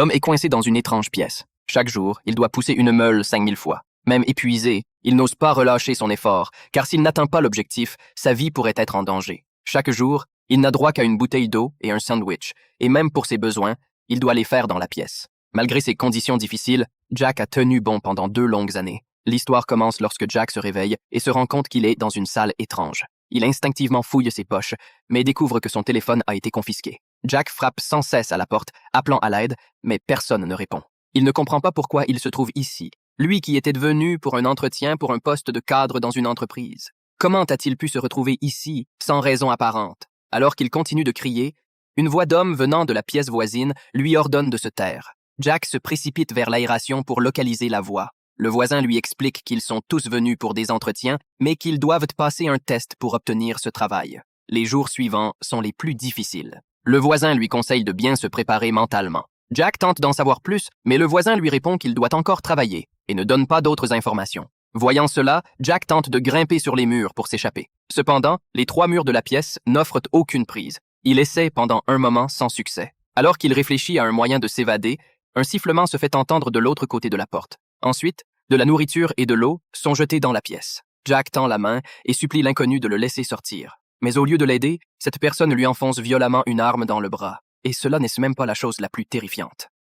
L'homme est coincé dans une étrange pièce. Chaque jour, il doit pousser une meule 5000 fois. Même épuisé, il n'ose pas relâcher son effort, car s'il n'atteint pas l'objectif, sa vie pourrait être en danger. Chaque jour, il n'a droit qu'à une bouteille d'eau et un sandwich, et même pour ses besoins, il doit les faire dans la pièce. Malgré ces conditions difficiles, Jack a tenu bon pendant 2 longues années. L'histoire commence lorsque Jack se réveille et se rend compte qu'il est dans une salle étrange. Il instinctivement fouille ses poches, mais découvre que son téléphone a été confisqué. Jack frappe sans cesse à la porte, appelant à l'aide, mais personne ne répond. Il ne comprend pas pourquoi il se trouve ici, lui qui était venu pour un entretien pour un poste de cadre dans une entreprise. Comment a-t-il pu se retrouver ici, sans raison apparente? Alors qu'il continue de crier, une voix d'homme venant de la pièce voisine lui ordonne de se taire. Jack se précipite vers l'aération pour localiser la voix. Le voisin lui explique qu'ils sont tous venus pour des entretiens, mais qu'ils doivent passer un test pour obtenir ce travail. Les jours suivants sont les plus difficiles. Le voisin lui conseille de bien se préparer mentalement. Jack tente d'en savoir plus, mais le voisin lui répond qu'il doit encore travailler et ne donne pas d'autres informations. Voyant cela, Jack tente de grimper sur les murs pour s'échapper. Cependant, les 3 murs de la pièce n'offrent aucune prise. Il essaie pendant un moment sans succès. Alors qu'il réfléchit à un moyen de s'évader, un sifflement se fait entendre de l'autre côté de la porte. Ensuite, de la nourriture et de l'eau sont jetés dans la pièce. Jack tend la main et supplie l'inconnu de le laisser sortir. Mais au lieu de l'aider, cette personne lui enfonce violemment une arme dans le bras. Et cela n'est même pas la chose la plus terrifiante.